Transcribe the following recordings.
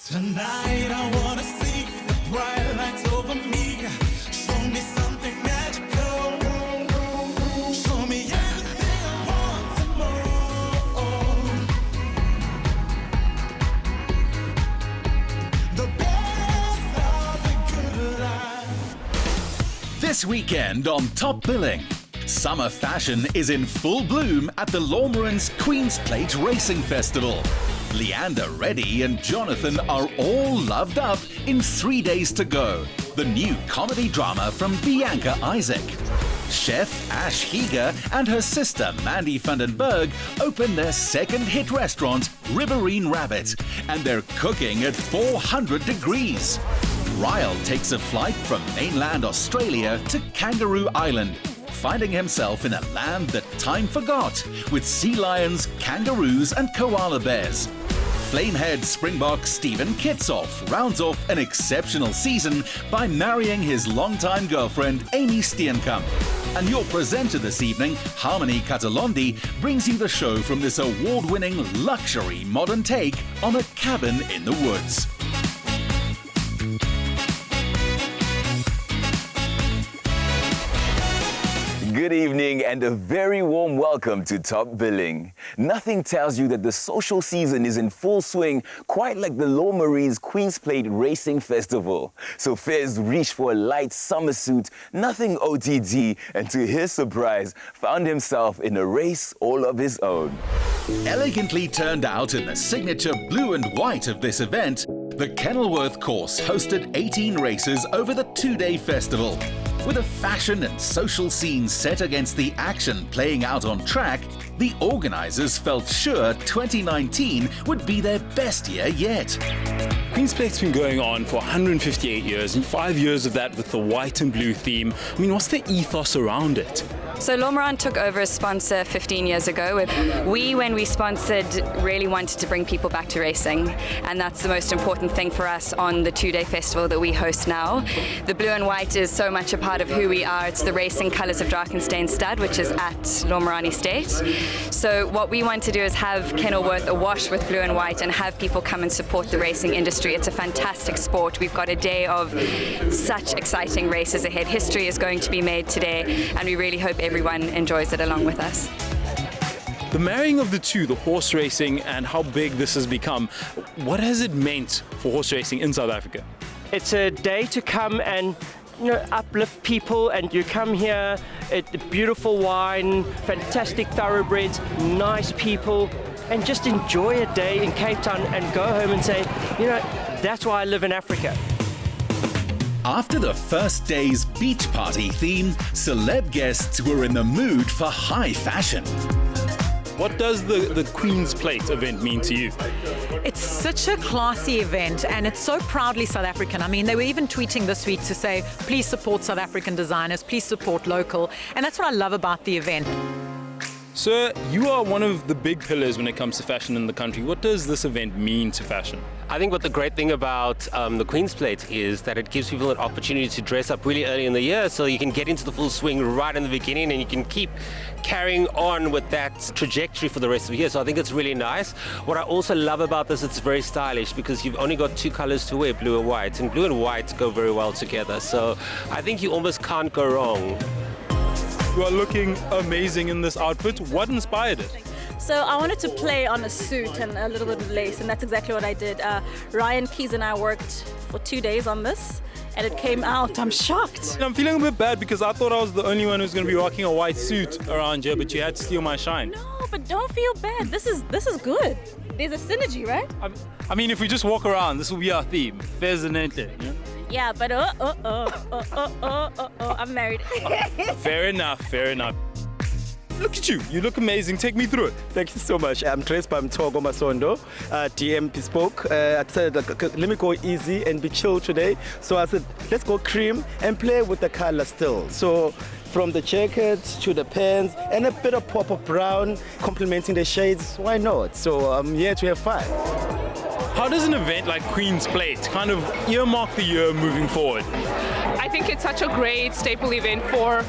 Tonight I wanna see the bright lights over me. Show me something magical. Show me everything I want and more. The best of the good life. This weekend on Top Billing, summer fashion is in full bloom at the Laumeren's Queen's Plate Racing Festival. Leander, Reddy and Jonathan are all loved up in 3 days to go. The new comedy drama from Bianca Isaac. Chef Ash Heeger and her sister Mandy van den Berg open their second hit restaurant, Riverine Rabbit, and they're cooking at 400 degrees. Ryle takes a flight from mainland Australia to Kangaroo Island, finding himself in a land that time forgot, with sea lions, kangaroos and koala bears. Flamehead Springbok Steven Kitshoff rounds off an exceptional season by marrying his longtime girlfriend Amy Steenkamp. And your presenter this evening, Harmony Katalondi, brings you the show from this award-winning luxury modern take on a cabin in the woods. Good evening and a very warm welcome to Top Billing. Nothing tells you that the social season is in full swing quite like the Laumeren's Queen's Plate Racing Festival. So Fez reached for a light summer suit, nothing OTT, and to his surprise, found himself in a race all of his own. Elegantly turned out in the signature blue and white of this event, the Kenilworth course hosted 18 races over the two-day festival. With a fashion and social scene set against the action playing out on track, the organisers felt sure 2019 would be their best year yet. Queen's Plate's been going on for 158 years, and 5 years of that with the white and blue theme. I mean, what's the ethos around it? So Laumeren took over as sponsor 15 years ago. When we sponsored, really wanted to bring people back to racing, and that's the most important thing for us on the two-day festival that we host now. The blue and white is so much a part of who we are. It's the racing colours of Drakensberg Stud, which is at Laumeren Estate. So what we want to do is have Kenilworth awash with blue and white and have people come and support the racing industry. It's a fantastic sport. We've got a day of such exciting races ahead. History is going to be made today, and we really hope everyone enjoys it along with us. The marrying of the two, the horse racing and how big this has become, what has it meant for horse racing in South Africa? It's a day to come and uplift people, and you come here, beautiful wine, fantastic thoroughbreds, nice people, and just enjoy a day in Cape Town and go home and say, that's why I live in Africa. After the first day's beach party theme, celeb guests were in the mood for high fashion. What does the Queen's Plate event mean to you? It's such a classy event, and it's so proudly South African. I mean, they were even tweeting this week to say, please support South African designers, please support local, and that's what I love about the event. Sir, you are one of the big pillars when it comes to fashion in the country. What does this event mean to fashion? I think what the great thing about the Queen's Plate is that it gives people an opportunity to dress up really early in the year, so you can get into the full swing right in the beginning, and you can keep carrying on with that trajectory for the rest of the year. So I think it's really nice. What I also love about this, it's very stylish because you've only got two colors to wear, blue and white, and blue and white go very well together. So I think you almost can't go wrong. You are looking amazing in this outfit. What inspired it? So I wanted to play on a suit and a little bit of lace, and that's exactly what I did. Ryan Keys and I worked for 2 days on this, and it came out. I'm shocked. I'm feeling a bit bad because I thought I was the only one who's going to be rocking a white suit around here, but you had to steal my shine. No, but don't feel bad. This is good. There's a synergy, right? I mean, if we just walk around, this will be our theme. Fez and Ente. Yeah, but I'm married. Fair enough, fair enough. Look at you, you look amazing. Take me through it. Thank you so much. I'm dressed by Mtogo Masondo, DM Bespoke. I said, let me go easy and be chill today. So I said, let's go cream and play with the color still. So from the jacket to the pants and a bit of pop of brown, complementing the shades, why not? So I'm here to have fun. How does an event like Queen's Plate kind of earmark the year moving forward? I think it's such a great staple event for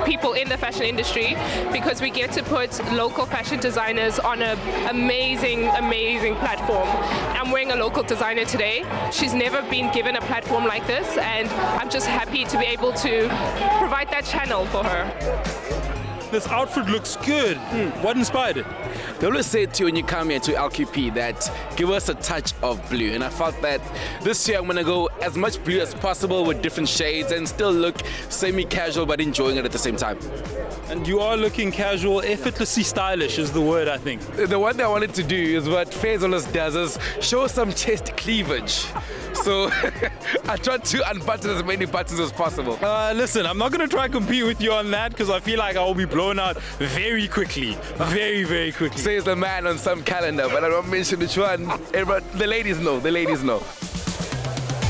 people in the fashion industry because we get to put local fashion designers on an amazing, amazing platform. I'm wearing a local designer today. She's never been given a platform like this, and I'm just happy to be able to provide that channel for her. This outfit looks good. What inspired it? They always say to you when you come here to LQP that give us a touch of blue, and I felt that this year I'm going to go as much blue as possible with different shades and still look semi-casual but enjoying it at the same time. And you are looking casual, effortlessly stylish is the word, I think. The one thing I wanted to do is what Faze always does is show some chest cleavage. So I tried to unbutton as many buttons as possible. Listen, I'm not going to try and compete with you on that because I feel like I will be blown out very quickly. Very, very quickly. Says the man on some calendar, but I don't mention which one. The ladies know, the ladies know.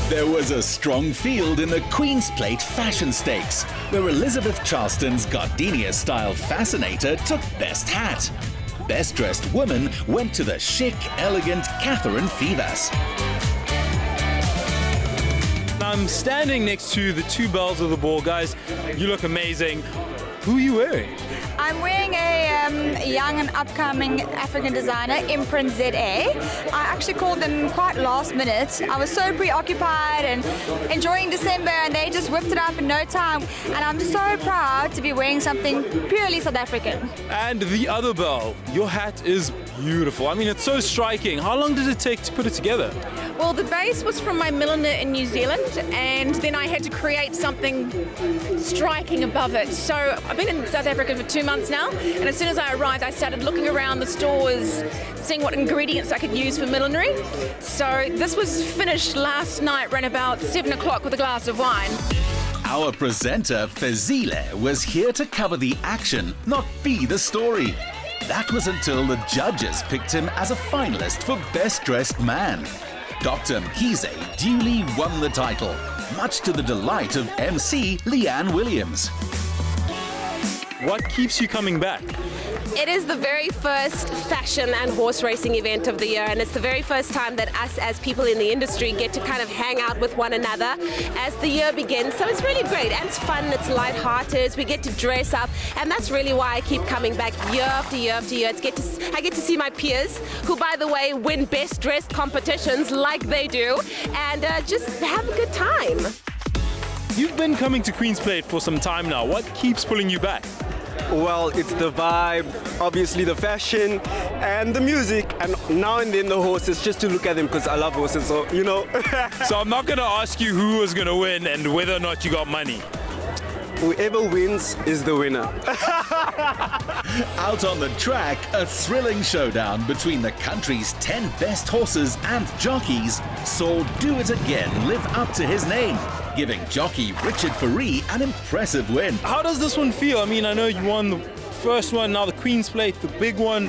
There was a strong field in the Queen's Plate Fashion Stakes, where Elizabeth Charleston's gardenia-style fascinator took Best Hat. Best Dressed Woman went to the chic, elegant Catherine Fivas. I'm standing next to the two bells of the ball, guys. You look amazing. Who are you wearing? I'm wearing a young and upcoming African designer, Imprint ZA. I actually called them quite last minute. I was so preoccupied and enjoying December, and they just whipped it up in no time. And I'm so proud to be wearing something purely South African. And the other bell, your hat is beautiful. I mean, it's so striking. How long did it take to put it together? Well, the base was from my milliner in New Zealand, and then I had to create something striking above it. So I've been in South Africa for 2 months now, and as soon as I arrived, I started looking around the stores, seeing what ingredients I could use for millinery. So this was finished last night around about 7 o'clock with a glass of wine. Our presenter, Fezile, was here to cover the action, not be the story. That was until the judges picked him as a finalist for Best Dressed Man. Dr. Mkhize duly won the title, much to the delight of MC Leanne Williams. What keeps you coming back? It is the very first fashion and horse racing event of the year, and it's the very first time that us as people in the industry get to kind of hang out with one another as the year begins. So it's really great, and it's fun, it's lighthearted, we get to dress up, and that's really why I keep coming back year after year after year. I get to see my peers, who by the way win best dressed competitions like they do, and just have a good time. You've been coming to Queen's Plate for some time now. What keeps pulling you back? Well, it's the vibe, obviously the fashion, and the music, and now and then the horses, just to look at them because I love horses, so, you know. So I'm not going to ask you who was going to win and whether or not you got money. Whoever wins is the winner. Out on the track, a thrilling showdown between the country's 10 best horses and jockeys saw Do It Again live up to his name, giving jockey Richard Faree an impressive win. How does this one feel? I mean, I know you won the first one, now the Queen's Plate, the big one.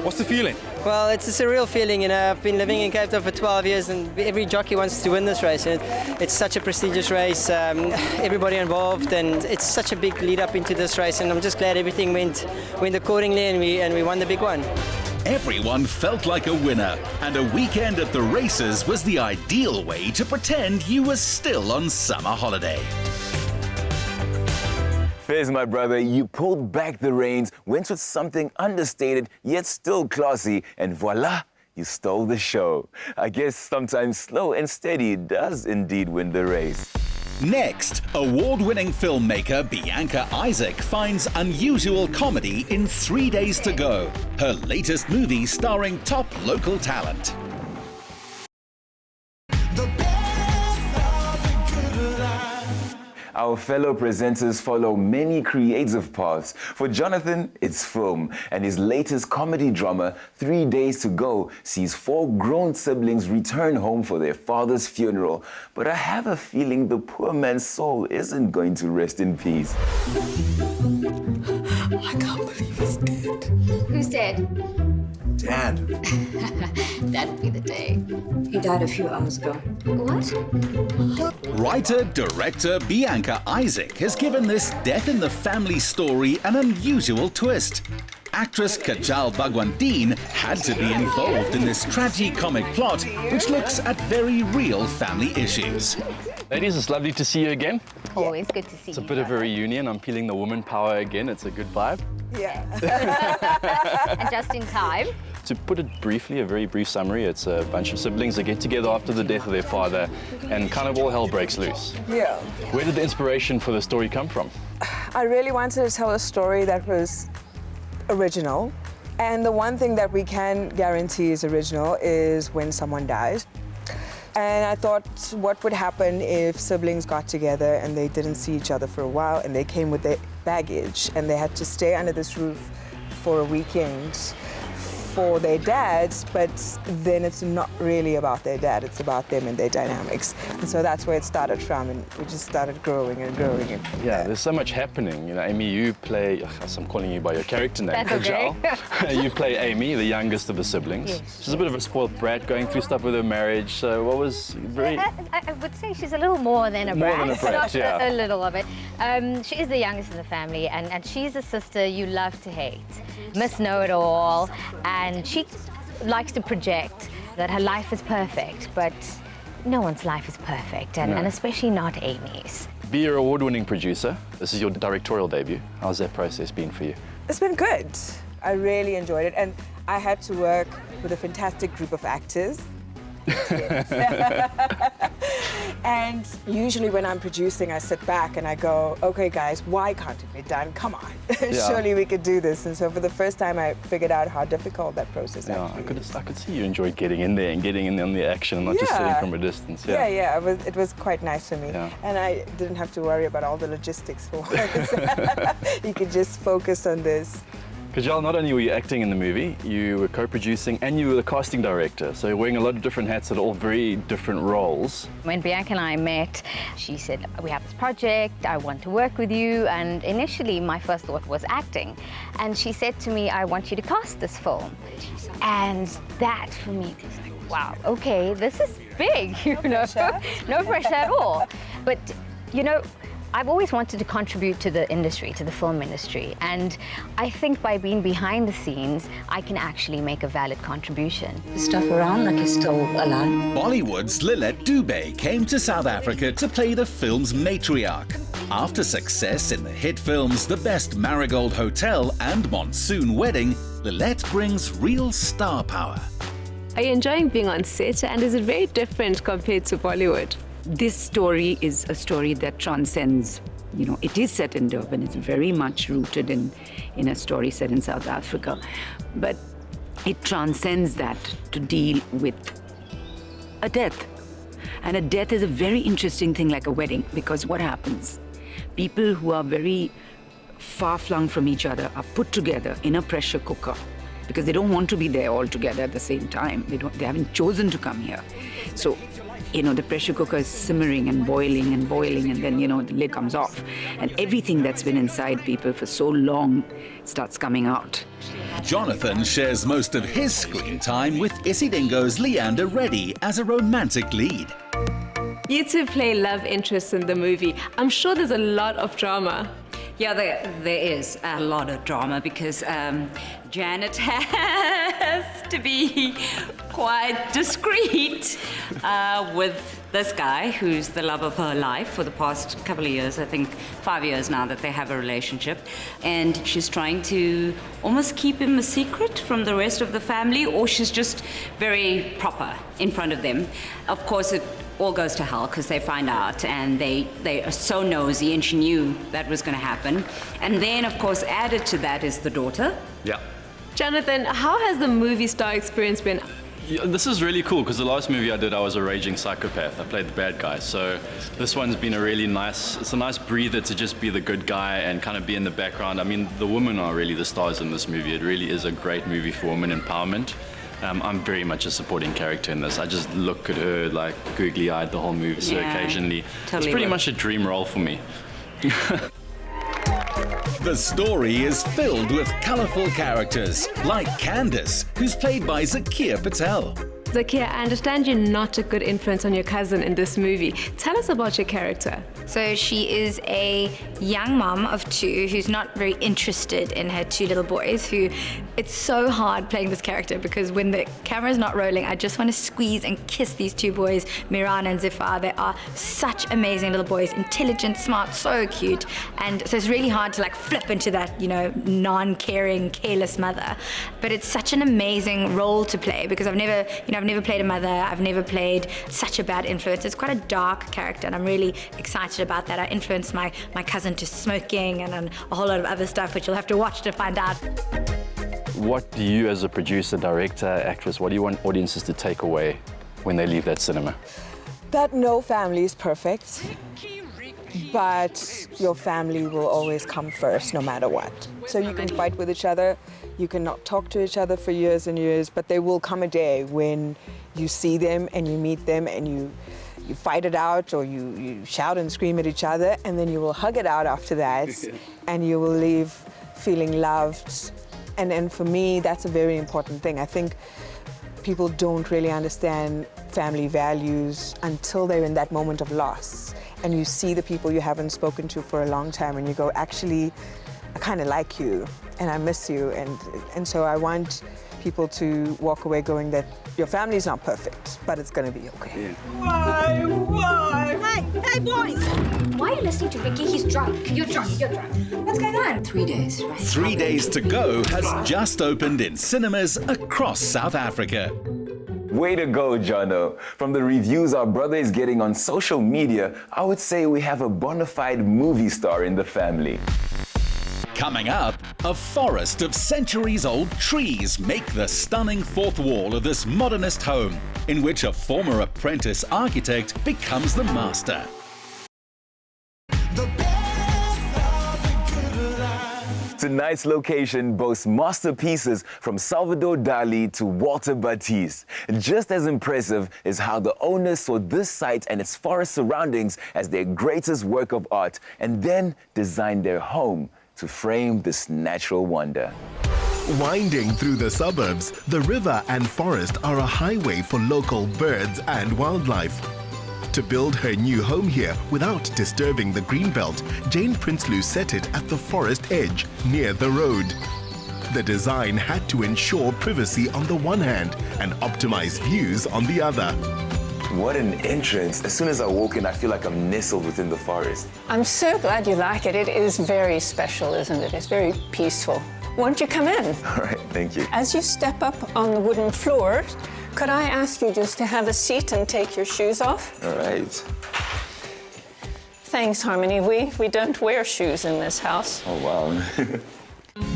What's the feeling? Well, it's a surreal feeling, you know. I've been living in Cape Town for 12 years and every jockey wants to win this race. It's such a prestigious race, everybody involved, and it's such a big lead up into this race, and I'm just glad everything went accordingly and we won the big one. Everyone felt like a winner, and a weekend at the races was the ideal way to pretend you were still on summer holiday. Fez, my brother, you pulled back the reins, went with something understated yet still classy, and voila, you stole the show. I guess sometimes slow and steady does indeed win the race. Next, award-winning filmmaker Bianca Isaac finds unusual comedy in 3 Days to Go, her latest movie starring top local talent. Our fellow presenters follow many creative paths. For Jonathan, it's film, and his latest comedy drama, 3 Days to Go, sees 4 grown siblings return home for their father's funeral. But I have a feeling the poor man's soul isn't going to rest in peace. I can't believe he's dead. Who's dead? Dad. That'd be the day. He died a few hours ago. What? Writer-director Bianca Isaac has given this death-in-the-family story an unusual twist. Actress Kajal Bhagwandeen had to be involved in this tragi-comic plot, which looks at very real family issues. Ladies, it's lovely to see you again. Always good to see you. It's a bit of a reunion. I'm feeling the woman power again. It's a good vibe. Yeah. And just in time. To put it briefly, a very brief summary, it's a bunch of siblings that get together after the death of their father and kind of all hell breaks loose. Yeah. Where did the inspiration for the story come from? I really wanted to tell a story that was original. And the one thing that we can guarantee is original is when someone dies. And I thought, what would happen if siblings got together and they didn't see each other for a while and they came with their baggage and they had to stay under this roof for a weekend for their dads, but then it's not really about their dad, it's about them and their dynamics. And so that's where it started from, and we just started growing and growing. Yeah, there's so much happening. You know, Amy, you play, I'm calling you by your character name, That's okay. Kajal. You play Amy, the youngest of the siblings. Yes. She's a bit of a spoiled brat, going through stuff with her marriage. So what was very... I would say she's a little more than a More brat. than a brat, Not yeah. a little of it. She is the youngest in the family, and she's a sister you love to hate. Miss Know-It-All, and she likes to project that her life is perfect, but no one's life is perfect, and especially not Amy's. Be your award-winning producer. This is your directorial debut. How's that process been for you? It's been good. I really enjoyed it, and I had to work with a fantastic group of actors. And usually when I'm producing, I sit back and I go, okay guys, why can't it be done? Come on, surely we could do this. And so for the first time, I figured out how difficult that process actually is. I could see you enjoyed getting in there and getting in on the action and not just sitting from a distance. Yeah, it was quite nice for me. Yeah. And I didn't have to worry about all the logistics for once. You could just focus on this. Kajal, not only were you acting in the movie, you were co-producing and you were the casting director. So you're wearing a lot of different hats at all very different roles. When Bianca and I met, she said, we have this project, I want to work with you. And initially, my first thought was acting. And she said to me, I want you to cast this film. And that, for me, was like, wow, okay, this is big, you know? No pressure at all. But, you know, I've always wanted to contribute to the industry, to the film industry. And I think by being behind the scenes, I can actually make a valid contribution. Stuff around like he's still alive. Bollywood's Lilette Dubé came to South Africa to play the film's matriarch. After success in the hit films The Best Marigold Hotel and Monsoon Wedding, Lilette brings real star power. Are you enjoying being on set, and is it very different compared to Bollywood? This story is a story that transcends, you know, it is set in Durban. It's very much rooted in a story set in South Africa. But it transcends that to deal with a death. And a death is a very interesting thing, like a wedding, because what happens? People who are very far-flung from each other are put together in a pressure cooker because they don't want to be there all together at the same time. They haven't chosen to come here. So, you know, the pressure cooker is simmering and boiling, and then, you know, the lid comes off. And everything that's been inside people for so long starts coming out. Jonathan shares most of his screen time with Isidingo's Leander Reddy as a romantic lead. You two play love interests in the movie. I'm sure there's a lot of drama. Yeah, there is a lot of drama because Janet has to be quite discreet with this guy who's the love of her life for the past couple of years, I think 5 years now that they have a relationship. And she's trying to almost keep him a secret from the rest of the family, or she's just very proper in front of them. Of course, it all goes to hell because they find out, and they are so nosy, and she knew that was going to happen. And then, of course, added to that is the daughter. Yeah. Jonathan, how has the movie star experience been? Yeah, this is really cool because the last movie I did, I was a raging psychopath. I played the bad guy. So this one's been it's a nice breather to just be the good guy and kind of be in the background. I mean, the women are really the stars in this movie. It really is a great movie for women empowerment. I'm very much a supporting character in this. I just look at her like googly-eyed the whole movie, so occasionally it's pretty much a dream role for me. The story is filled with colourful characters, like Candace, who's played by Zakir Patel. Zakia, I understand you're not a good influence on your cousin in this movie. Tell us about your character. So she is a young mom of two who's not very interested in her two little boys, who it's so hard playing this character because when the camera's not rolling, I just want to squeeze and kiss these two boys, Miran and Zifar. They are such amazing little boys, intelligent, smart, so cute. And so it's really hard to like flip into that, you know, non-caring, careless mother. But it's such an amazing role to play because I've never played a mother. I've never played such a bad influence. It's quite a dark character and I'm really excited about that. I influenced my cousin to smoking and a whole lot of other stuff, which you'll have to watch to find out. What do you, as a producer, director, actress, what do you want audiences to take away when they leave that cinema? That no family is perfect, but your family will always come first, no matter what. So you can fight with each other, you can not talk to each other for years and years, but there will come a day when you see them and you meet them and you fight it out or you shout and scream at each other, and then you will hug it out after that and you will leave feeling loved. And for me, that's a very important thing. I think people don't really understand family values until they're in that moment of loss. And you see the people you haven't spoken to for a long time and you go, actually, I kind of like you and I miss you. And so I want people to walk away going that your family's not perfect, but it's going to be okay. Why? Hey, boys! Why are you listening to Ricky? He's drunk. You're drunk. What's going on? 3 days, right? 3 Days to Go has just opened in cinemas across South Africa. Way to go, Jono. From the reviews our brother is getting on social media, I would say we have a bona fide movie star in the family. Coming up, a forest of centuries-old trees make the stunning fourth wall of this modernist home, in which a former apprentice architect becomes the master. Tonight's location boasts masterpieces from Salvador Dali to Walter Batiste. Just as impressive is how the owners saw this site and its forest surroundings as their greatest work of art and then designed their home to frame this natural wonder. Winding through the suburbs, the river and forest are a highway for local birds and wildlife. To build her new home here without disturbing the greenbelt, Jane Prinsloo set it at the forest edge, near the road. The design had to ensure privacy on the one hand and optimize views on the other. What an entrance. As soon as I walk in, I feel like I'm nestled within the forest. I'm so glad you like it. It is very special, isn't it? It's very peaceful. Won't you come in? All right, thank you. As you step up on the wooden floor, could I ask you just to have a seat and take your shoes off? All right. Thanks, Harmony. We don't wear shoes in this house. Oh, wow.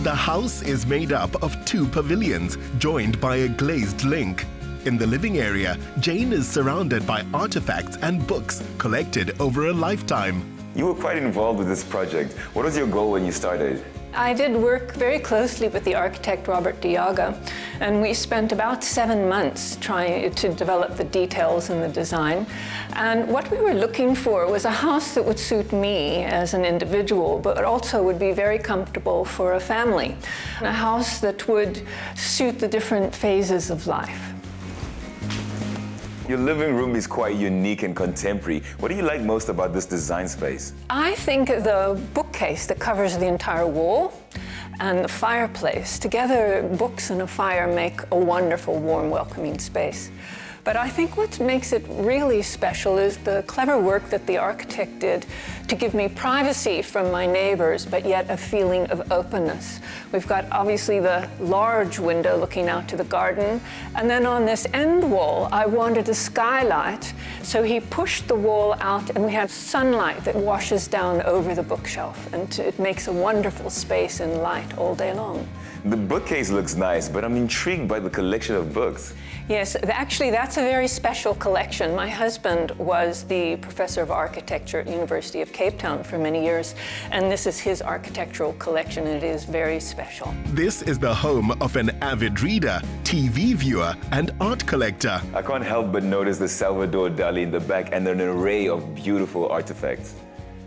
The house is made up of 2 pavilions, joined by a glazed link. In the living area, Jane is surrounded by artifacts and books collected over a lifetime. You were quite involved with this project. What was your goal when you started? I did work very closely with the architect Robert Diaga, and we spent about 7 months trying to develop the details and the design. And what we were looking for was a house that would suit me as an individual, but also would be very comfortable for a family. A house that would suit the different phases of life. Your living room is quite unique and contemporary. What do you like most about this design space? I think the bookcase that covers the entire wall and the fireplace. Together, books and a fire make a wonderful, warm, welcoming space. But I think what makes it really special is the clever work that the architect did to give me privacy from my neighbors, but yet a feeling of openness. We've got obviously the large window looking out to the garden, and then on this end wall, I wanted a skylight, so he pushed the wall out and we have sunlight that washes down over the bookshelf, and it makes a wonderful space and light all day long. The bookcase looks nice, but I'm intrigued by the collection of books. Yes, actually that's a very special collection. My husband was the professor of architecture at University of Cape Town for many years, and this is his architectural collection, and it is very special. This is the home of an avid reader, TV viewer, and art collector. I can't help but notice the Salvador Dali in the back and an array of beautiful artifacts.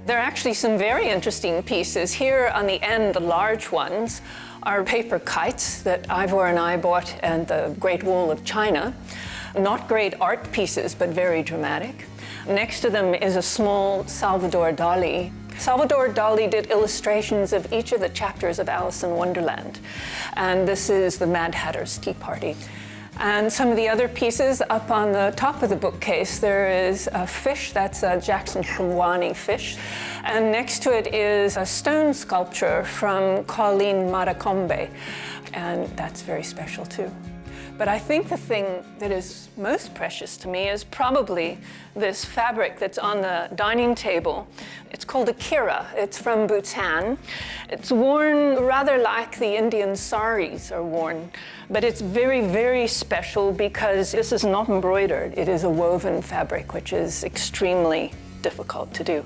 There are actually some very interesting pieces. Here on the end, the large ones, are paper kites that Ivor and I bought at the Great Wall of China. Not great art pieces, but very dramatic. Next to them is a small Salvador Dali. Salvador Dali did illustrations of each of the chapters of Alice in Wonderland. And this is the Mad Hatter's Tea Party. And some of the other pieces up on the top of the bookcase, there is a fish, that's a Jackson Shumwani fish. And next to it is a stone sculpture from Colleen Marakombe. And that's very special too. But I think the thing that is most precious to me is probably this fabric that's on the dining table. It's called a kira. It's from Bhutan. It's worn rather like the Indian saris are worn, but it's very, very special because this is not embroidered. It is a woven fabric, which is extremely difficult to do.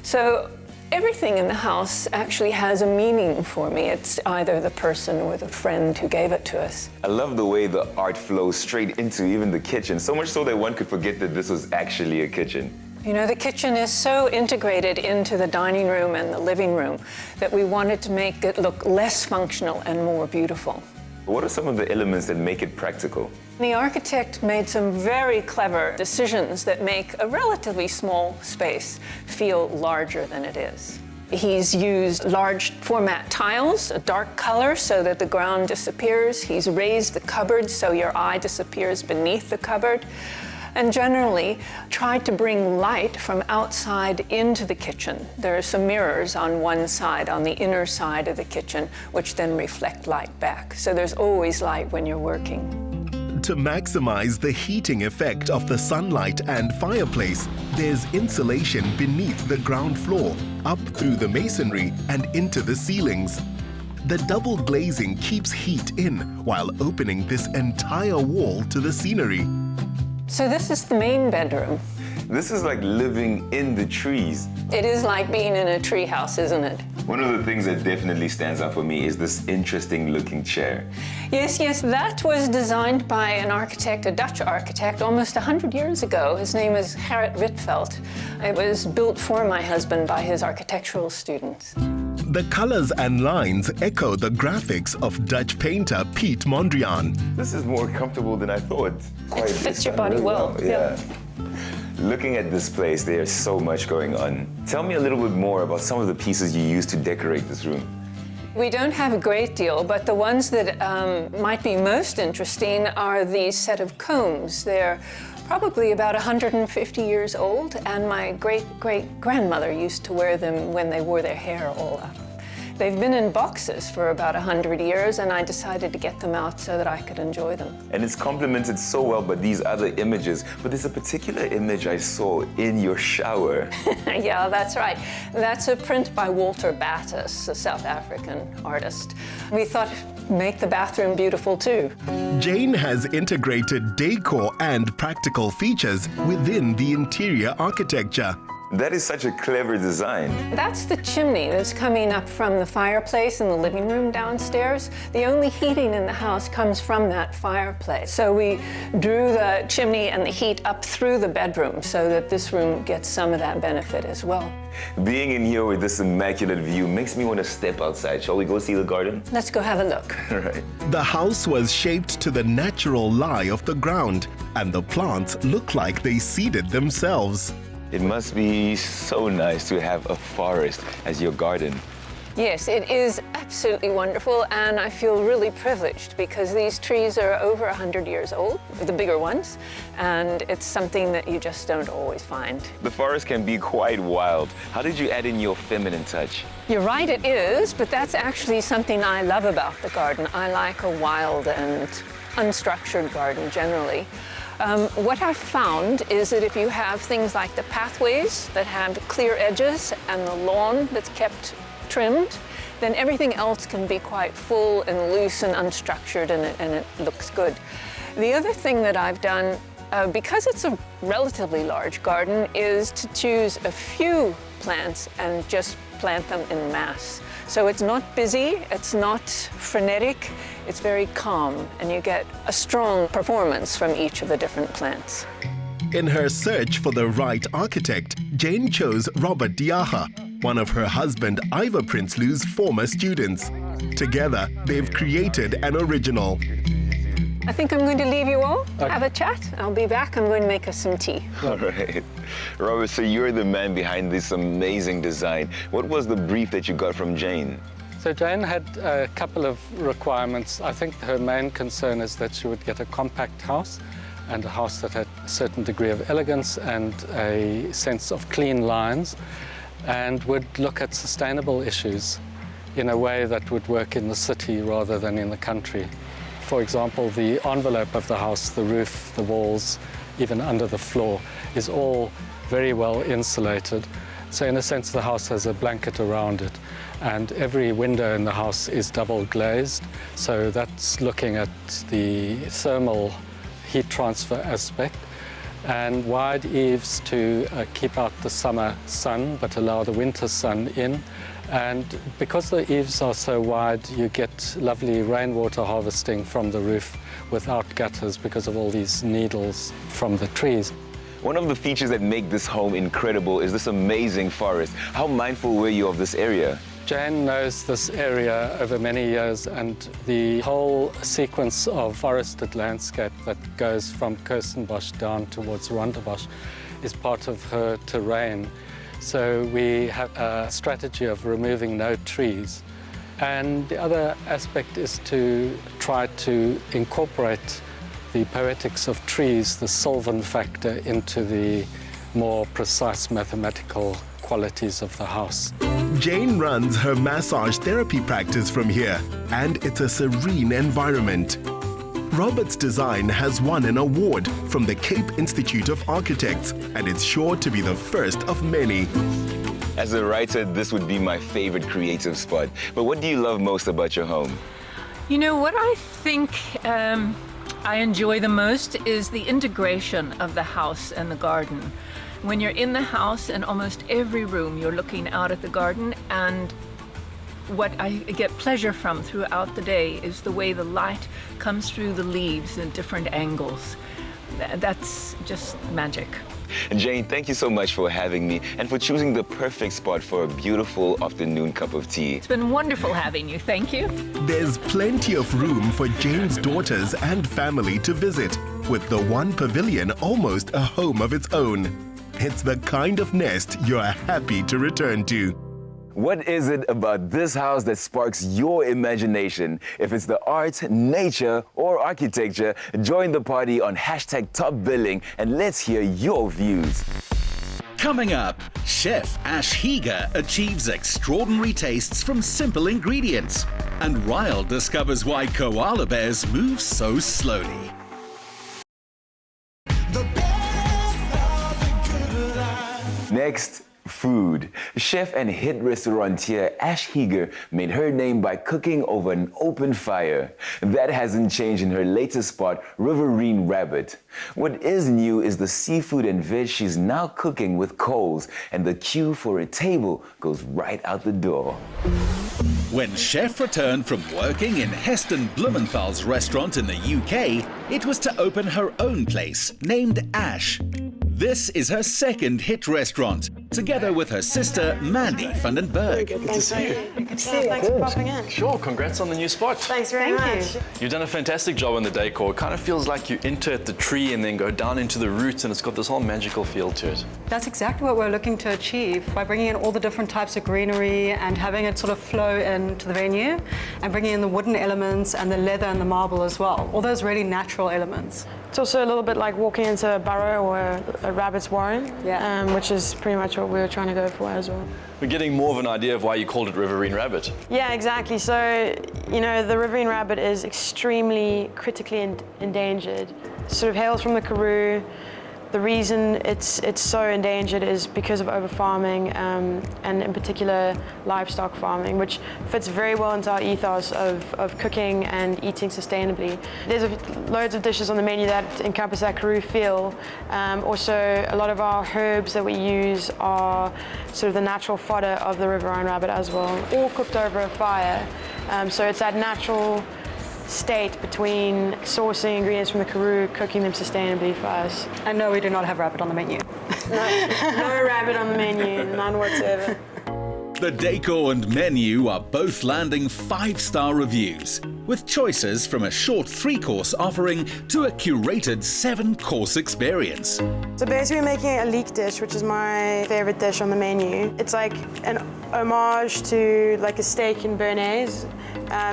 So everything in the house actually has a meaning for me. It's either the person or the friend who gave it to us. I love the way the art flows straight into even the kitchen, so much so that one could forget that this was actually a kitchen. You know, the kitchen is so integrated into the dining room and the living room that we wanted to make it look less functional and more beautiful. What are some of the elements that make it practical? The architect made some very clever decisions that make a relatively small space feel larger than it is. He's used large format tiles, a dark color so that the ground disappears. He's raised the cupboard so your eye disappears beneath the cupboard. And generally tried to bring light from outside into the kitchen. There are some mirrors on one side, on the inner side of the kitchen, which then reflect light back. So there's always light when you're working. To maximize the heating effect of the sunlight and fireplace, there's insulation beneath the ground floor, up through the masonry and into the ceilings. The double glazing keeps heat in while opening this entire wall to the scenery. So this is the main bedroom. This is like living in the trees. It is like being in a tree house, isn't it? One of the things that definitely stands out for me is this interesting looking chair. Yes, that was designed by an architect, a Dutch architect, almost 100 years ago. His name is Gerrit Rietveld. It was built for my husband by his architectural students. The colors and lines echo the graphics of Dutch painter Piet Mondrian. This is more comfortable than I thought. It fits your body well. Yeah. Looking at this place, there's so much going on. Tell me a little bit more about some of the pieces you used to decorate this room. We don't have a great deal, but the ones that might be most interesting are these set of combs. They're probably about 150 years old, and my great-great-grandmother used to wear them when they wore their hair all up. They've been in boxes for about 100 years, and I decided to get them out so that I could enjoy them. And it's complemented so well by these other images, but there's a particular image I saw in your shower. Yeah, that's right. That's a print by Walter Battis, a South African artist. We thought, make the bathroom beautiful too. Jane has integrated decor and practical features within the interior architecture. That is such a clever design. That's the chimney that's coming up from the fireplace in the living room downstairs. The only heating in the house comes from that fireplace. So we drew the chimney and the heat up through the bedroom so that this room gets some of that benefit as well. Being in here with this immaculate view makes me want to step outside. Shall we go see the garden? Let's go have a look. All right. The house was shaped to the natural lie of the ground, and the plants look like they seeded themselves. It must be so nice to have a forest as your garden. Yes, it is absolutely wonderful, and I feel really privileged because these trees are over 100 years old, the bigger ones, and it's something that you just don't always find. The forest can be quite wild. How did you add in your feminine touch? You're right, it is, but that's actually something I love about the garden. I like a wild and unstructured garden generally. What I've found is that if you have things like the pathways that have clear edges and the lawn that's kept trimmed, then everything else can be quite full and loose and unstructured, and it looks good. The other thing that I've done, because it's a relatively large garden, is to choose a few plants and just plant them in mass. So it's not busy, it's not frenetic, it's very calm, and you get a strong performance from each of the different plants. In her search for the right architect, Jane chose Robert Diaha, one of her husband Ivor Prinsloo's former students. Together, they've created an original. I think I'm going to leave you all, Okay. have a chat. I'll be back. I'm going to make us some tea. All right. Robert, so you're the man behind this amazing design. What was the brief that you got from Jane? So Jane had a couple of requirements. I think her main concern is that she would get a compact house and a house that had a certain degree of elegance and a sense of clean lines, and would look at sustainable issues in a way that would work in the city rather than in the country. For example, the envelope of the house, the roof, the walls, even under the floor, is all very well insulated. So in a sense, the house has a blanket around it, and every window in the house is double glazed. So that's looking at the thermal heat transfer aspect, and wide eaves to keep out the summer sun but allow the winter sun in. And because the eaves are so wide, you get lovely rainwater harvesting from the roof without gutters because of all these needles from the trees. One of the features that make this home incredible is this amazing forest. How mindful were you of this area? Jane knows this area over many years, and the whole sequence of forested landscape that goes from Kirstenbosch down towards Rondebosch is part of her terrain. So we have a strategy of removing no trees. And the other aspect is to try to incorporate the poetics of trees, the Sylvan factor, into the more precise mathematical qualities of the house. Jane runs her massage therapy practice from here, and it's a serene environment. Robert's design has won an award from the Cape Institute of Architects, and it's sure to be the first of many. As a writer, this would be my favorite creative spot. But what do you love most about your home? You know, what I think I enjoy the most is the integration of the house and the garden. When you're in the house, in almost every room, you're looking out at the garden, and what I get pleasure from throughout the day is the way the light comes through the leaves in different angles. That's just magic. Jane, thank you so much for having me and for choosing the perfect spot for a beautiful afternoon cup of tea. It's been wonderful having you. Thank you. There's plenty of room for Jane's daughters and family to visit, with the one pavilion almost a home of its own. It's the kind of nest you're happy to return to. What is it about this house that sparks your imagination? If it's the art, nature, or architecture, join the party on #TopBilling and let's hear your views. Coming up, Chef Ash Heeger achieves extraordinary tastes from simple ingredients, and Ryle discovers why koala bears move so slowly. Next, food. Chef and hit restaurateur Ash Heeger made her name by cooking over an open fire. That hasn't changed in her latest spot, Riverine Rabbit. What is new is the seafood and veg she's now cooking with coals, and the queue for a table goes right out the door. When Chef returned from working in Heston Blumenthal's restaurant in the UK, it was to open her own place, named Ash. This is her second hit restaurant, together with her sister, Mandy van den Berg. Good to see you. Good to see you. Thanks for popping in. Sure, congrats on the new spot. Thanks very much. You've done a fantastic job on the decor. It kind of feels like you enter at the tree and then go down into the roots, and it's got this whole magical feel to it. That's exactly what we're looking to achieve by bringing in all the different types of greenery and having it sort of flow into the venue, and bringing in the wooden elements and the leather and the marble as well. All those really natural elements. It's also a little bit like walking into a burrow or a rabbit's warren, which is pretty much what we were trying to go for as well. We're getting more of an idea of why you called it Riverine Rabbit. Yeah, exactly. So, you know, the Riverine Rabbit is extremely critically endangered. It sort of hails from the Karoo. The reason it's so endangered is because of over-farming, and in particular livestock farming, which fits very well into our ethos of cooking and eating sustainably. There's loads of dishes on the menu that encompass that Karoo feel. Also, a lot of our herbs that we use are sort of the natural fodder of the Riverine Rabbit as well, all cooked over a fire. So it's that natural state between sourcing ingredients from the Karoo, cooking them sustainably for us. And no, we do not have rabbit on the menu. No rabbit on the menu, none whatsoever. The decor and menu are both landing 5-star reviews. with choices from a short 3-course offering to a curated 7-course experience. So basically we're making a leek dish, which is my favorite dish on the menu. It's like an homage to like a steak in béarnaise,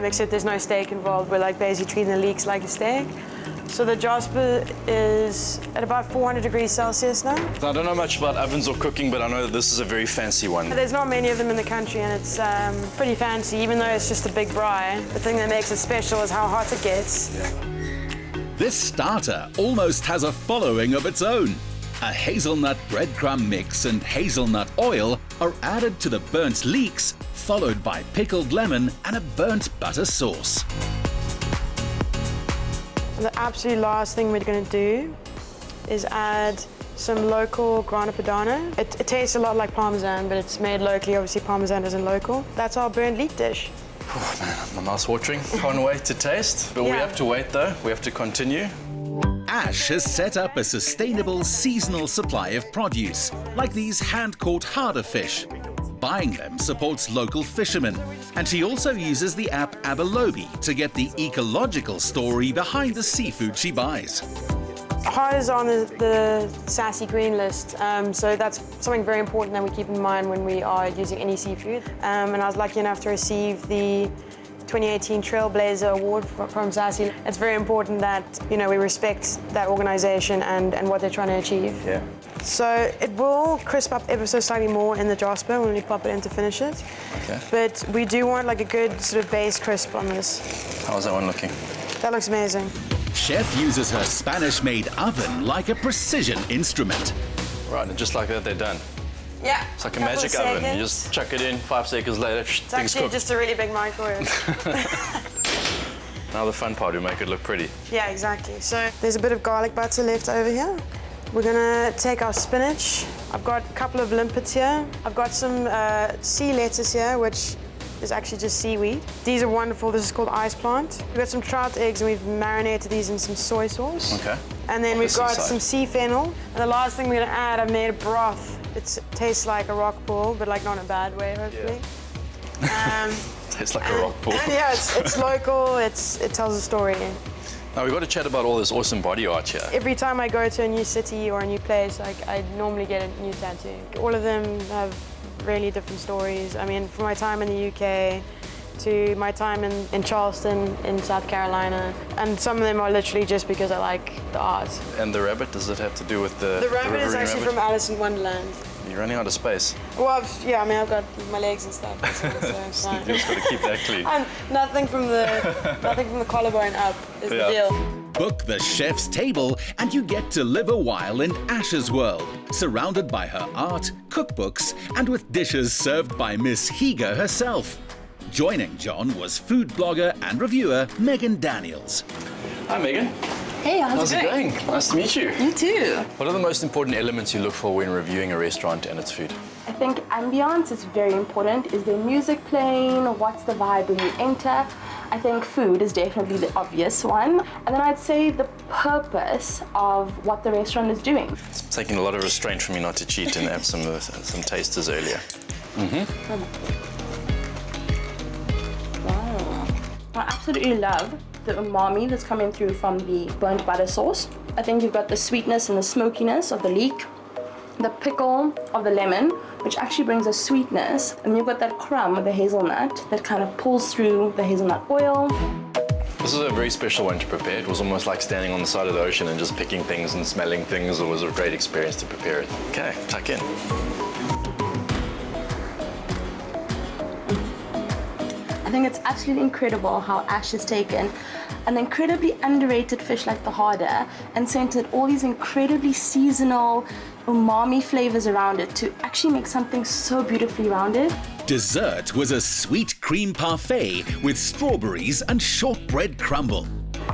except there's no steak involved. We're like basically treating the leeks like a steak. So the jasper is at about 400 degrees Celsius now. I don't know much about ovens or cooking, but I know that this is a very fancy one. There's not many of them in the country, and it's pretty fancy, even though it's just a big braai. The thing that makes it special is how hot it gets. This starter almost has a following of its own. A hazelnut breadcrumb mix and hazelnut oil are added to the burnt leeks, followed by pickled lemon and a burnt butter sauce. And the absolute last thing we're going to do is add some local grana padano. It tastes a lot like parmesan, but it's made locally. Obviously, parmesan isn't local. That's our burnt leek dish. Oh man, my mouth's watering. Can't wait to taste. But we have to wait though. We have to continue. Ash has set up a sustainable seasonal supply of produce, like these hand-caught harder fish. Buying them supports local fishermen, and she also uses the app Abelobi to get the ecological story behind the seafood she buys. Hard is on the SASSI green list, so that's something very important that we keep in mind when we are using any seafood. And I was lucky enough to receive the 2018 Trailblazer Award from SASSI. It's very important that we respect that organisation and what they're trying to achieve. Yeah. So it will crisp up ever so slightly more in the jasper when we pop it in to finish it. Okay. But we do want like a good sort of base crisp on this. How's that one looking? That looks amazing. Chef uses her Spanish-made oven like a precision instrument. Right, and just like that, they're done. Yeah. It's like a magic oven. You just chuck it in, 5 seconds later, It's things actually cook. just a really big microwave. Now the fun part, we make it look pretty. Yeah, exactly. So there's a bit of garlic butter left over here. We're gonna take our spinach. I've got a couple of limpets here. I've got some sea lettuce here, which is actually just seaweed. These are wonderful. This is called ice plant. We've got some trout eggs and we've marinated these in some soy sauce. Okay. And then we've got some sea fennel. And the last thing we're gonna add, I've made a broth. It tastes like a rock pool, but like not in a bad way, hopefully. Tastes like a rock pool. And yeah, it's local. It tells a story. Now we've got to chat about all this awesome body art here. Every time I go to a new city or a new place, I normally get a new tattoo. All of them have really different stories. I mean, from my time in the UK to my time in Charleston in South Carolina. And some of them are literally just because I like the art. And the rabbit, does it have to do with the rabbit is Riverine actually Rabbit? from Alice in Wonderland. You're running out of space. Well, I've got my legs and stuff. So it's fine. You just got to keep that clean. And nothing from the collarbone up is the deal. Book the chef's table and you get to live a while in Ash's world, surrounded by her art, cookbooks, and with dishes served by Miss Heeger herself. Joining John was food blogger and reviewer Megan Daniels. Hi, Megan. Hey, how's it going? Nice to meet you. You too. What are the most important elements you look for when reviewing a restaurant and its food? I think ambience is very important. Is there music playing? What's the vibe when you enter? I think food is definitely the obvious one. And then I'd say the purpose of what the restaurant is doing. It's taking a lot of restraint from me not to cheat and have some tasters earlier. Wow. I absolutely love the umami that's coming through from the burnt butter sauce. I think you've got the sweetness and the smokiness of the leek, the pickle of the lemon, which actually brings a sweetness, and you've got that crumb of the hazelnut that kind of pulls through the hazelnut oil. This is a very special one to prepare. It was almost like standing on the side of the ocean and just picking things and smelling things. It was a great experience to prepare it. Okay, tuck in. I think it's absolutely incredible how Ash has taken an incredibly underrated fish like the harder and centered all these incredibly seasonal umami flavors around it to actually make something so beautifully rounded. Dessert was a sweet cream parfait with strawberries and shortbread crumble.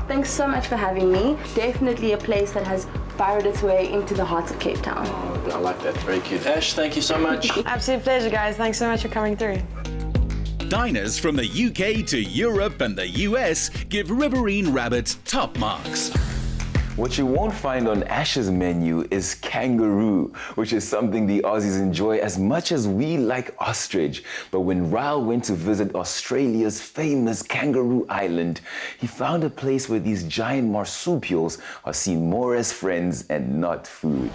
Thanks so much for having me. Definitely a place that has burrowed its way into the heart of Cape Town. I like that. Very cute. Ash, thank you so much. Absolute pleasure, guys. Thanks so much for coming through. Diners from the UK to Europe and the US give Riverine Rabbit top marks. What you won't find on Ash's menu is kangaroo, which is something the Aussies enjoy as much as we like ostrich. But when Ryle went to visit Australia's famous Kangaroo Island, he found a place where these giant marsupials are seen more as friends and not food.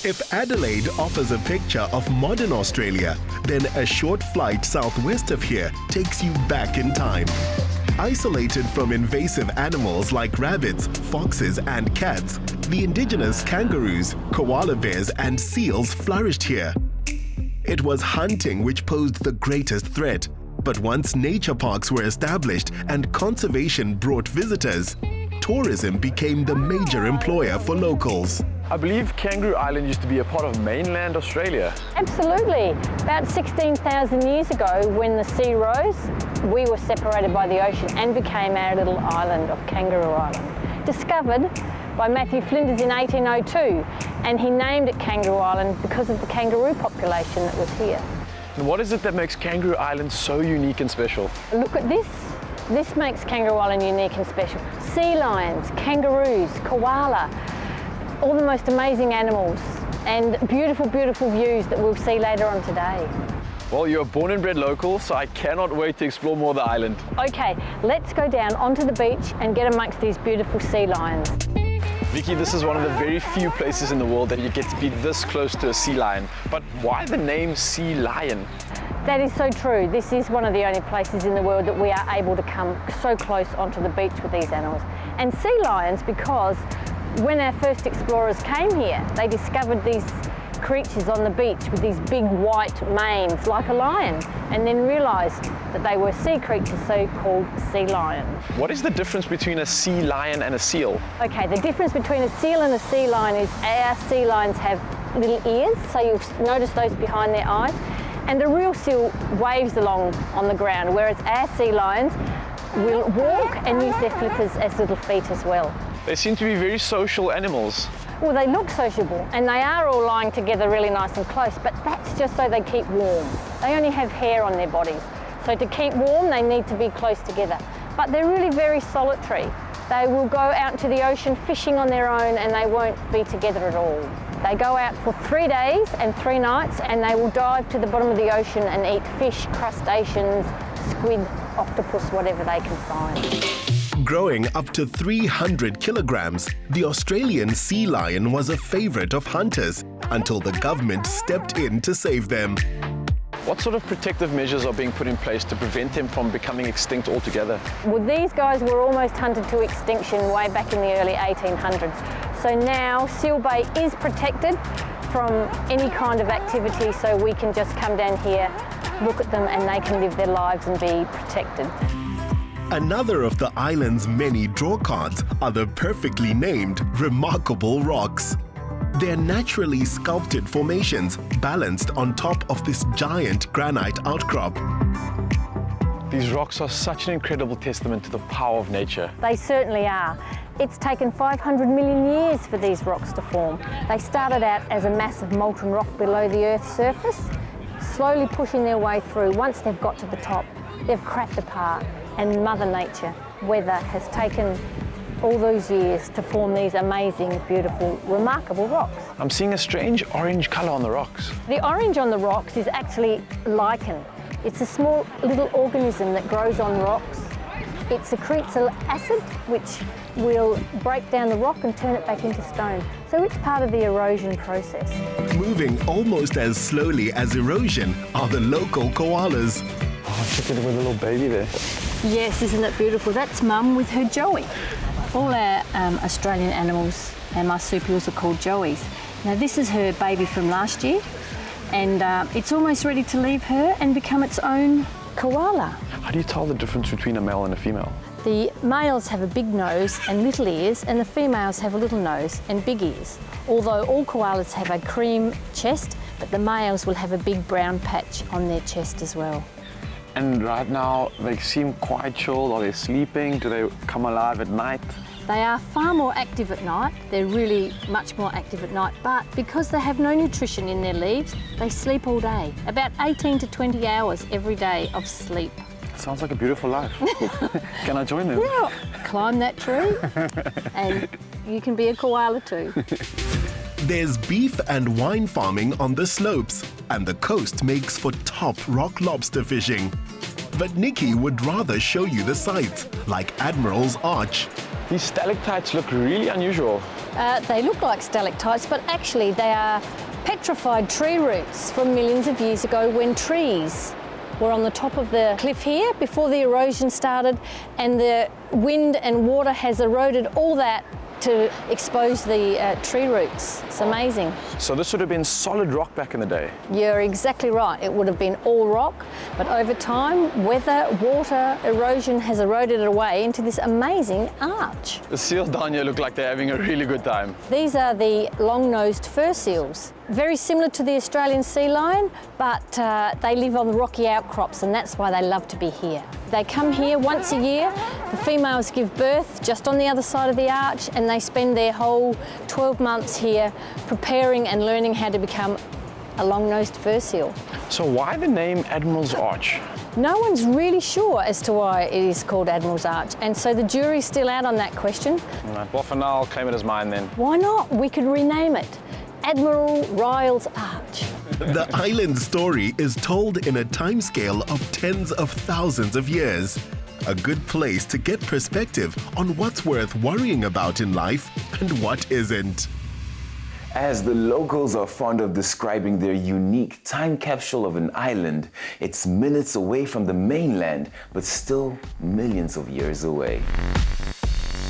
If Adelaide offers a picture of modern Australia, then a short flight southwest of here takes you back in time. Isolated from invasive animals like rabbits, foxes and cats, the indigenous kangaroos, koala bears and seals flourished here. It was hunting which posed the greatest threat, but once nature parks were established and conservation brought visitors, tourism became the major employer for locals. I believe Kangaroo Island used to be a part of mainland Australia. Absolutely. About 16,000 years ago, when the sea rose, we were separated by the ocean and became our little island of Kangaroo Island. Discovered by Matthew Flinders in 1802, and he named it Kangaroo Island because of the kangaroo population that was here. And what is it that makes Kangaroo Island so unique and special? Look at this. This makes Kangaroo Island unique and special. Sea lions, kangaroos, koala, all the most amazing animals and beautiful, beautiful views that we'll see later on today. Well, you're a born and bred local, so I cannot wait to explore more of the island. Okay, let's go down onto the beach and get amongst these beautiful sea lions. Vicky, this is one of the very few places in the world that you get to be this close to a sea lion. But why the name sea lion? That is so true. This is one of the only places in the world that we are able to come so close onto the beach with these animals. And sea lions, because when our first explorers came here, they discovered these creatures on the beach with these big white manes like a lion, and then realised that they were sea creatures, so called sea lions. What is the difference between a sea lion and a seal? Okay, the difference between a seal and a sea lion is our sea lions have little ears, so you'll notice those behind their eyes, and a real seal waves along on the ground, whereas our sea lions will walk and use their flippers as little feet as well. They seem to be very social animals. Well, they look sociable, and they are all lying together really nice and close, but that's just so they keep warm. They only have hair on their bodies, so to keep warm they need to be close together. But they're really very solitary. They will go out into the ocean fishing on their own, and they won't be together at all. They go out for 3 days and 3 nights, and they will dive to the bottom of the ocean and eat fish, crustaceans, squid, octopus, whatever they can find. Growing up to 300 kilograms, the Australian sea lion was a favorite of hunters until the government stepped in to save them. What sort of protective measures are being put in place to prevent them from becoming extinct altogether? Well, these guys were almost hunted to extinction way back in the early 1800s. So now Seal Bay is protected from any kind of activity, so we can just come down here, look at them, and they can live their lives and be protected. Another of the island's many drawcards are the perfectly named Remarkable Rocks. They're naturally sculpted formations balanced on top of this giant granite outcrop. These rocks are such an incredible testament to the power of nature. They certainly are. It's taken 500 million years for these rocks to form. They started out as a mass of molten rock below the Earth's surface, slowly pushing their way through. Once they've got to the top, they've cracked apart, and Mother Nature, weather, has taken all those years to form these amazing, beautiful, remarkable rocks. I'm seeing a strange orange colour on the rocks. The orange on the rocks is actually lichen. It's a small little organism that grows on rocks. It secretes an acid which will break down the rock and turn it back into stone. So it's part of the erosion process. Moving almost as slowly as erosion are the local koalas. Oh, look at the little baby there. Yes, isn't it beautiful? That's Mum with her joey. All our Australian animals, our marsupials, are called joeys. Now this is her baby from last year, and it's almost ready to leave her and become its own koala. How do you tell the difference between a male and a female? The males have a big nose and little ears, and the females have a little nose and big ears. Although all koalas have a cream chest, but the males will have a big brown patch on their chest as well. And right now, they seem quite chilled. Are they sleeping? Do they come alive at night? They are far more active at night. They're really much more active at night, but because they have no nutrition in their leaves, they sleep all day. About 18 to 20 hours every day of sleep. Sounds like a beautiful life. Can I join them? Yeah, climb that tree and you can be a koala too. There's beef and wine farming on the slopes, and the coast makes for top rock lobster fishing. But Nikki would rather show you the sights, like Admiral's Arch. These stalactites look really unusual. They look like stalactites, but actually they are petrified tree roots from millions of years ago when trees were on the top of the cliff here before the erosion started, and the wind and water has eroded all that to expose the tree roots. It's amazing. So this would have been solid rock back in the day? You're exactly right. It would have been all rock, but over time, weather, water, erosion has eroded it away into this amazing arch. The seals down here look like they're having a really good time. These are the long-nosed fur seals. Very similar to the Australian sea lion, but they live on the rocky outcrops, and that's why they love to be here. They come here once a year. The females give birth just on the other side of the arch, and they spend their whole 12 months here preparing and learning how to become a long-nosed fur seal. So why the name Admiral's Arch? No one's really sure as to why it is called Admiral's Arch, and so the jury's still out on that question. Well, for now, I'll claim it as mine then. Why not? We could rename it Admiral Ryle's Arch. The island story is told in a timescale of tens of thousands of years. A good place to get perspective on what's worth worrying about in life and what isn't. As the locals are fond of describing their unique time capsule of an island, it's minutes away from the mainland, but still millions of years away.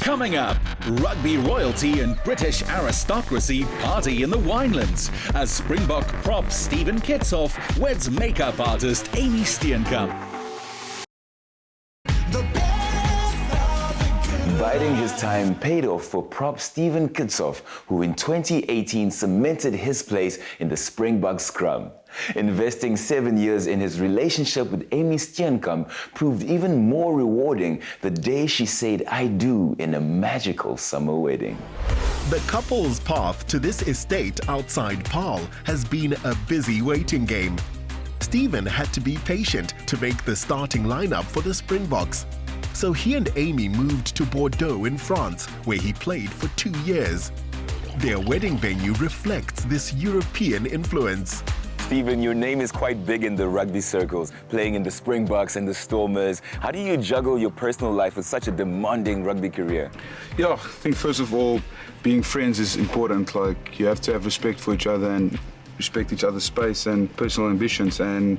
Coming up, rugby royalty and British aristocracy party in the Winelands as Springbok prop Steven Kitshoff weds makeup artist Amy Steenkamp. Biding his time paid off for prop Steven Kitshoff, who in 2018 cemented his place in the Springbok scrum. Investing 7 years in his relationship with Amy Steenkamp proved even more rewarding the day she said "I do" in a magical summer wedding. The couple's path to this estate outside Paarl has been a busy waiting game. Steven had to be patient to make the starting lineup for the Springboks. So he and Amy moved to Bordeaux in France, where he played for 2 years. Their wedding venue reflects this European influence. Steven, your name is quite big in the rugby circles, playing in the Springboks and the Stormers. How do you juggle your personal life with such a demanding rugby career? Yeah, I think first of all, being friends is important. Like, you have to have respect for each other and respect each other's space and personal ambitions. And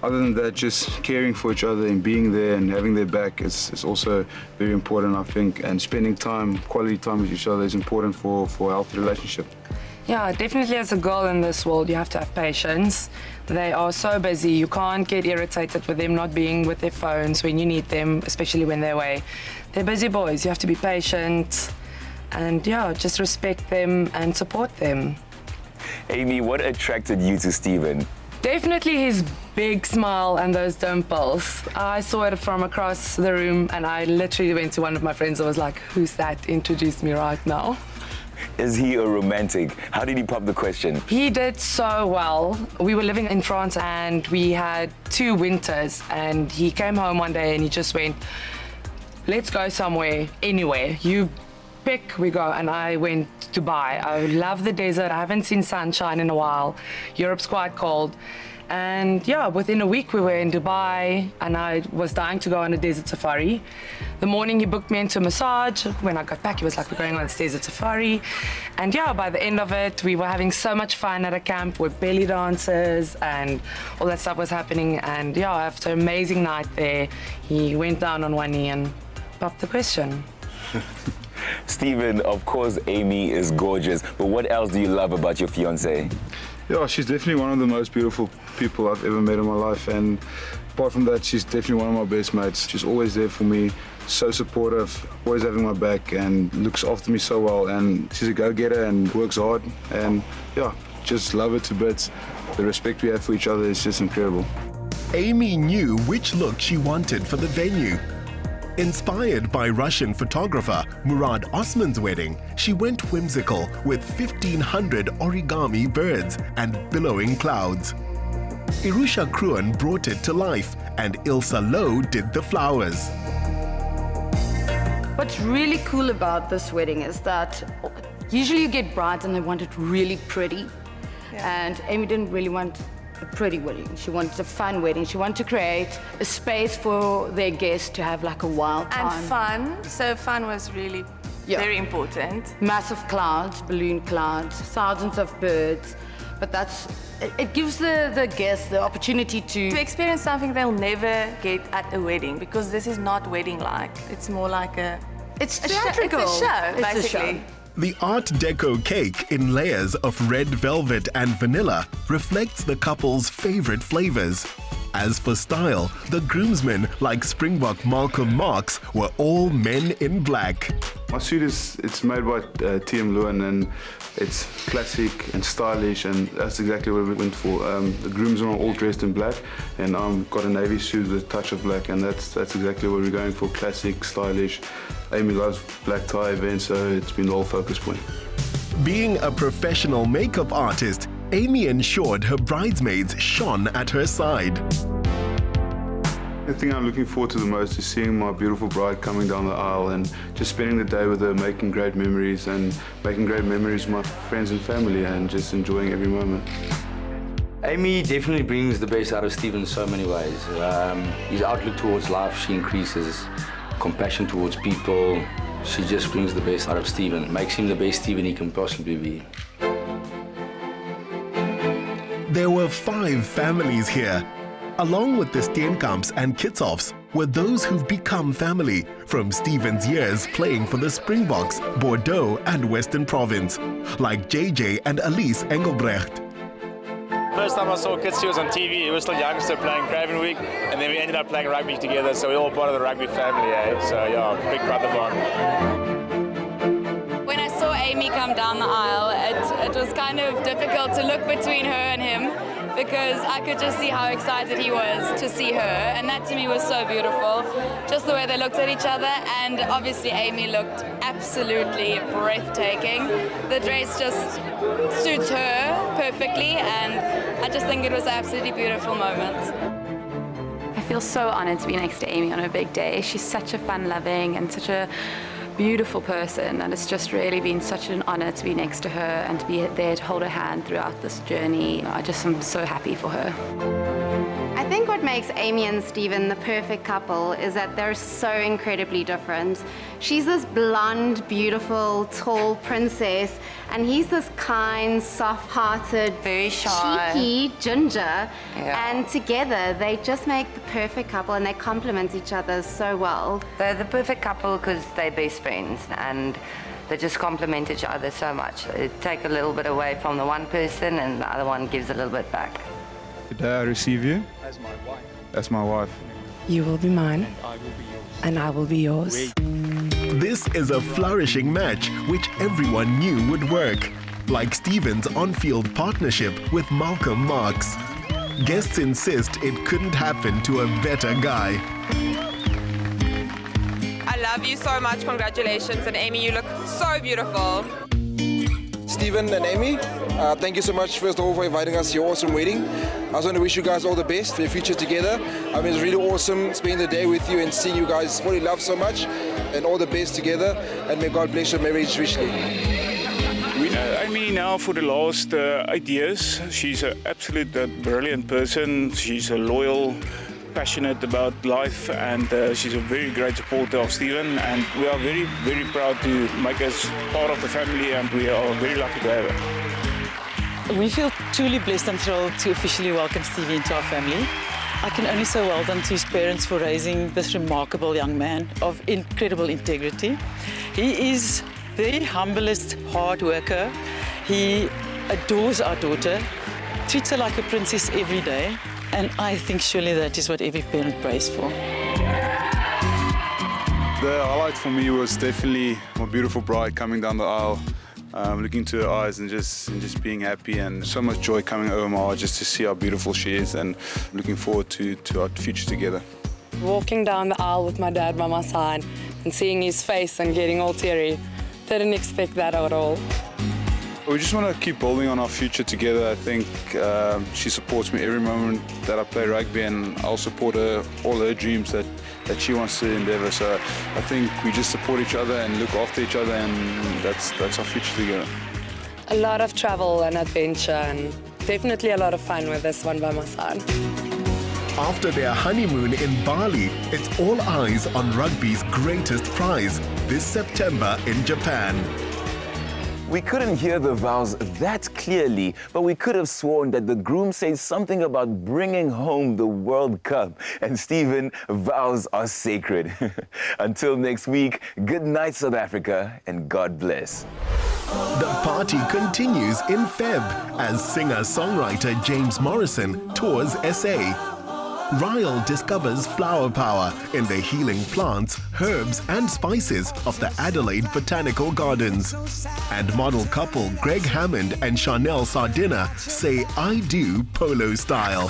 other than that, just caring for each other and being there and having their back is also very important, I think. And spending time, quality time with each other is important for a healthy relationship. Yeah, definitely as a girl in this world, you have to have patience. They are so busy, you can't get irritated with them not being with their phones when you need them, especially when they're away. They're busy boys, you have to be patient and yeah, just respect them and support them. Amy, what attracted you to Steven? Definitely his big smile and those dimples. I saw it from across the room and I literally went to one of my friends and was like, "Who's that? Introduce me right now." Is he a romantic? How did he pop the question? He did so well. We were living in France and we had 2 winters and he came home one day and he just went, "Let's go somewhere, anywhere. You pick, we go." And I went to Dubai. I love the desert. I haven't seen sunshine in a while. Europe's quite cold. And yeah, within a week we were in Dubai and I was dying to go on a desert safari. The morning he booked me into a massage. When I got back, he was like, "We're going on this desert safari." And yeah, by the end of it, we were having so much fun at a camp with belly dancers and all that stuff was happening. And yeah, after an amazing night there, he went down on one knee and popped the question. Steven, of course, Amy is gorgeous, but what else do you love about your fiancée? Yeah, she's definitely one of the most beautiful people I've ever met in my life, and apart from that, she's definitely one of my best mates. She's always there for me, so supportive, always having my back and looks after me so well, and she's a go-getter and works hard, and yeah, just love her to bits. The respect we have for each other is just incredible. Amy knew which look she wanted for the venue. Inspired by Russian photographer Murad Osman's wedding, she went whimsical with 1,500 origami birds and billowing clouds. Irusha Kruan brought it to life, and Ilsa Lowe did the flowers. What's really cool about this wedding is that usually you get brides and they want it really pretty. And Amy didn't really want a pretty wedding. She wanted a fun wedding. She wanted to create a space for their guests to have like a wild time. And fun. So fun was really very important. Massive clouds, balloon clouds, thousands of birds. But it gives the guests the opportunity to experience something they'll never get at a wedding, because this is not wedding-like. It's more like it's theatrical. It's a show, basically. The Art Deco cake in layers of red velvet and vanilla reflects the couple's favorite flavors. As for style, the groomsmen, like Springbok Malcolm Marx, were all men in black. My suit it's made by TM Lewin, and it's classic and stylish, and that's exactly what we went for. The groomsmen are all dressed in black, and I've got a navy suit with a touch of black, and that's exactly what we're going for, classic, stylish. Amy loves black tie events, so it's been the whole focus point. Being a professional makeup artist, Amy ensured her bridesmaids shone at her side. The thing I'm looking forward to the most is seeing my beautiful bride coming down the aisle and just spending the day with her, making great memories with my friends and family, and just enjoying every moment. Amy definitely brings the best out of Steven in so many ways. His outlook towards life, she increases. Compassion towards people, she just brings the best out of Steven. Makes him the best Steven he can possibly be. There were 5 families here. Along with the Steenkamps and Kitshoffs were those who've become family from Steven's years playing for the Springboks, Bordeaux and Western Province, like JJ and Elise Engelbrecht. First time I saw Kits, he was on TV. He was still youngster playing Craven Week, and then we ended up playing rugby together, so we're all part of the rugby family, eh? So yeah, big brother bond. When I saw Amy come down the aisle, it was kind of difficult to look between her and him, because I could just see how excited he was to see her, and that to me was so beautiful. Just the way they looked at each other, and obviously Amy looked absolutely breathtaking. The dress just suits her perfectly, and I just think it was an absolutely beautiful moment. I feel so honored to be next to Amy on her big day. She's such a fun-loving and such a beautiful person, and it's just really been such an honor to be next to her and to be there to hold her hand throughout this journey. I just am so happy for her. I think what makes Amy and Steven the perfect couple is that they're so incredibly different. She's this blonde, beautiful, tall princess, and he's this kind, soft-hearted, very shy, cheeky ginger. Yeah. And together, they just make the perfect couple, and they complement each other so well. They're the perfect couple because they're best friends, and they just complement each other so much. They take a little bit away from the one person, and the other one gives a little bit back. Today I receive you as my wife. As my wife. You will be mine, and I will be yours. And I will be yours. This is a flourishing match which everyone knew would work, like Steven's on-field partnership with Malcolm Marx. Guests insist it couldn't happen to a better guy. I love you so much, congratulations, and Amy, you look so beautiful. Steven and Amy, thank you so much, first of all, for inviting us to your awesome wedding. I just want to wish you guys all the best for your future together. I mean, it's really awesome spending the day with you and seeing you guys fall in love so much, and all the best together, and may God bless your marriage richly. We know Amy now for the last 8 years. She's an absolute brilliant person. She's a loyal, passionate about life, and she's a very great supporter of Steven, and we are very, very proud to make us part of the family, and we are very lucky to have her. We feel truly blessed and thrilled to officially welcome Stevie into our family. I can only say well done to his parents for raising this remarkable young man of incredible integrity. He is the humblest hard worker. He adores our daughter, treats her like a princess every day, and I think surely that is what every parent prays for. The highlight for me was definitely my beautiful bride coming down the aisle, looking into her eyes and just being happy, and so much joy coming over my heart just to see how beautiful she is, and looking forward to our future together. Walking down the aisle with my dad by my side and seeing his face and getting all teary, didn't expect that at all. We just want to keep building on our future together. I think she supports me every moment that I play rugby, and I'll support her, all her dreams that she wants to endeavour. So I think we just support each other and look after each other, and that's our future together. A lot of travel and adventure, and definitely a lot of fun with this one by my side. After their honeymoon in Bali, it's all eyes on rugby's greatest prize this September in Japan. We couldn't hear the vows that clearly, but we could have sworn that the groom said something about bringing home the World Cup. And Steven, vows are sacred. Until next week, good night, South Africa, and God bless. The party continues in Feb as singer-songwriter James Morrison tours SA. Ryle discovers flower power in the healing plants, herbs and spices of the Adelaide Botanical Gardens. And model couple Greg Hammond and Chanel Sardina say I do polo style.